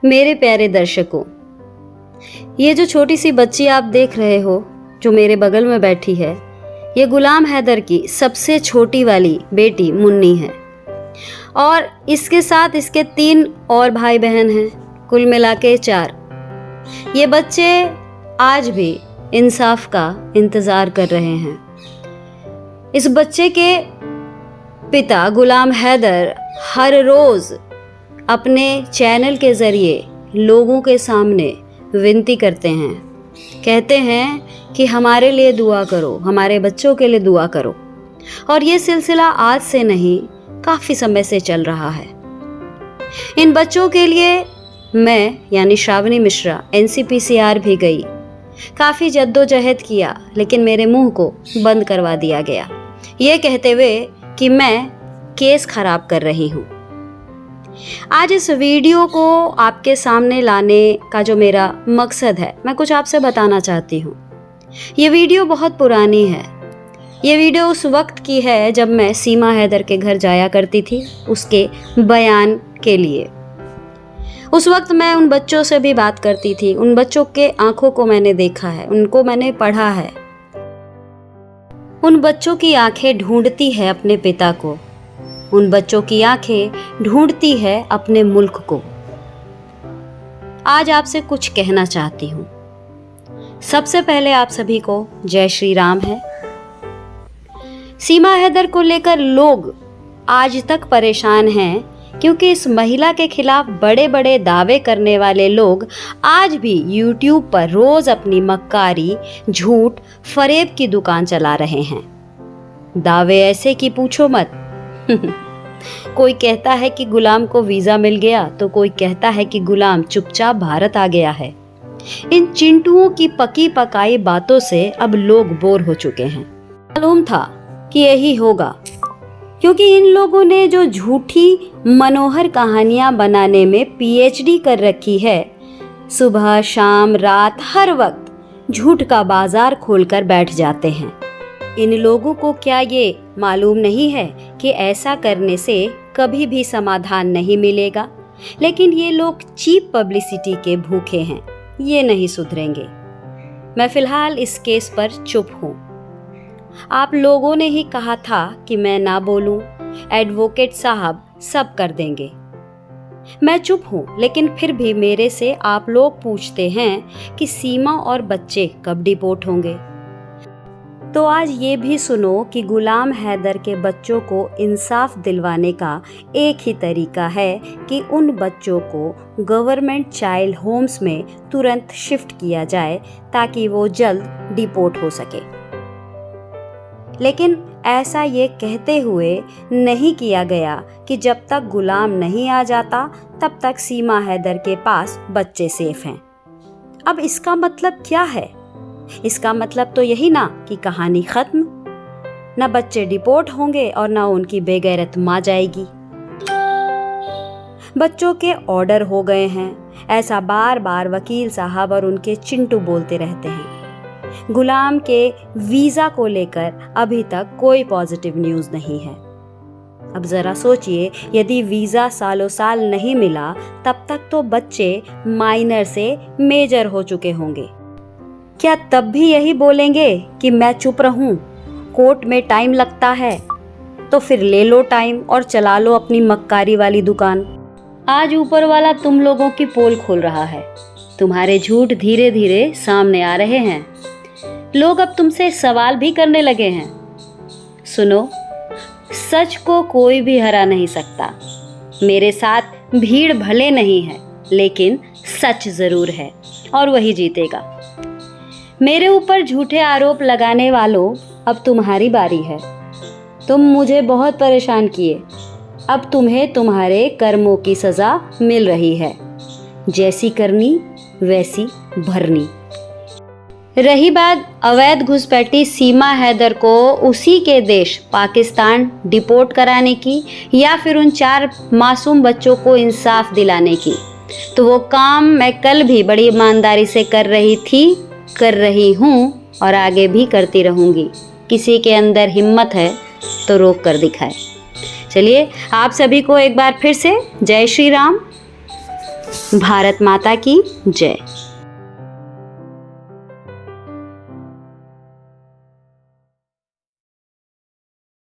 मेरे प्यारे दर्शकों, ये जो छोटी सी बच्ची आप देख रहे हो जो मेरे बगल में बैठी है, ये गुलाम हैदर की सबसे छोटी वाली बेटी मुन्नी है और इसके साथ इसके 3 और भाई बहन हैं, कुल मिला के 4। ये बच्चे आज भी इंसाफ का इंतज़ार कर रहे हैं। इस बच्चे के पिता गुलाम हैदर हर रोज़ अपने चैनल के ज़रिए लोगों के सामने विनती करते हैं, कहते हैं कि हमारे लिए दुआ करो, हमारे बच्चों के लिए दुआ करो। और ये सिलसिला आज से नहीं, काफ़ी समय से चल रहा है। इन बच्चों के लिए मैं यानी श्रावणी मिश्रा NCPCR भी गई, काफ़ी जद्दोजहद किया, लेकिन मेरे मुंह को बंद करवा दिया गया, ये कहते हुए कि मैं केस खराब कर रही हूँ। आज इस वीडियो को आपके सामने लाने का जो मेरा मकसद है, मैं कुछ आपसे बताना चाहती हूँ। ये वीडियो बहुत पुरानी है। ये वीडियो उस वक्त की है जब मैं सीमा हैदर के घर जाया करती थी उसके बयान के लिए। उस वक्त मैं उन बच्चों से भी बात करती थी। उन बच्चों के आंखों को मैंने देखा है, उनको मैंने पढ़ा है। उन बच्चों की आंखें ढूंढती है अपने पिता को, उन बच्चों की आंखें ढूंढती है अपने मुल्क को। आज आपसे कुछ कहना चाहती हूँ। सबसे पहले आप सभी को जय श्री राम है। सीमा हैदर को लेकर लोग आज तक परेशान हैं क्योंकि इस महिला के खिलाफ बड़े बड़े दावे करने वाले लोग आज भी YouTube पर रोज अपनी मक्कारी, झूठ, फरेब की दुकान चला रहे हैं। दावे ऐसे कि पूछो मत। कोई कहता है कि गुलाम को वीजा मिल गया, तो कोई कहता है कि गुलाम चुपचाप भारत आ गया है। इन चिंटुओं की पकी पकाई बातों से अब लोग बोर हो चुके हैं। मालूम था कि यही होगा, क्योंकि इन लोगों ने जो झूठी मनोहर कहानियां बनाने में PhD कर रखी है, सुबह शाम रात हर वक्त झूठ का बाजार खोलकर बैठ जाते हैं। इन लोगों को क्या ये मालूम नहीं है कि ऐसा करने से कभी भी समाधान नहीं मिलेगा? लेकिन ये लोग चीप पब्लिसिटी के भूखे हैं, ये नहीं सुधरेंगे। मैं फिलहाल इस केस पर चुप हूँ। आप लोगों ने ही कहा था कि मैं ना बोलूं, एडवोकेट साहब सब कर देंगे। मैं चुप हूँ, लेकिन फिर भी मेरे से आप लोग पूछते हैं कि सीमा और बच्चे कब डिपोर्ट होंगे। तो आज ये भी सुनो कि गुलाम हैदर के बच्चों को इंसाफ दिलवाने का एक ही तरीका है कि उन बच्चों को गवर्नमेंट चाइल्ड होम्स में तुरंत शिफ्ट किया जाए ताकि वो जल्द डिपोर्ट हो सके। लेकिन ऐसा ये कहते हुए नहीं किया गया कि जब तक गुलाम नहीं आ जाता तब तक सीमा हैदर के पास बच्चे सेफ हैं। अब इसका मतलब क्या है? इसका मतलब तो यही ना कि कहानी खत्म, ना बच्चे डिपोर्ट होंगे और ना उनकी बेगैरत माँ जाएगी। बच्चों के ऑर्डर हो गए हैं, ऐसा बार बार वकील साहब और उनके चिंटू बोलते रहते हैं। गुलाम के वीज़ा को लेकर अभी तक कोई पॉजिटिव न्यूज़ नहीं है। अब ज़रा सोचिए, यदि वीज़ा सालों साल नहीं मिला तब तक तो बच्चे माइनर से मेजर हो चुके होंगे। क्या तब भी यही बोलेंगे कि मैं चुप रहूं, कोर्ट में टाइम लगता है? तो फिर ले लो टाइम और चला लो अपनी मक्कारी वाली दुकान। आज ऊपर वाला तुम लोगों की पोल खोल रहा है। तुम्हारे झूठ धीरे धीरे सामने आ रहे हैं। लोग अब तुमसे सवाल भी करने लगे हैं। सुनो, सच को कोई भी हरा नहीं सकता। मेरे साथ भीड़ भले नहीं है, लेकिन सच जरूर है और वही जीतेगा। मेरे ऊपर झूठे आरोप लगाने वालों, अब तुम्हारी बारी है। तुम मुझे बहुत परेशान किए, अब तुम्हें तुम्हारे कर्मों की सज़ा मिल रही है। जैसी करनी वैसी भरनी। रही बात अवैध घुसपैठी सीमा हैदर को उसी के देश पाकिस्तान डिपोर्ट कराने की या फिर उन 4 मासूम बच्चों को इंसाफ दिलाने की, तो वो काम मैं कल भी बड़ी ईमानदारी से कर रही थी, कर रही हूँ और आगे भी करती रहूँगी। किसी के अंदर हिम्मत है तो रोक कर दिखाए। चलिए, आप सभी को एक बार फिर से जय श्री राम। भारत माता की जय।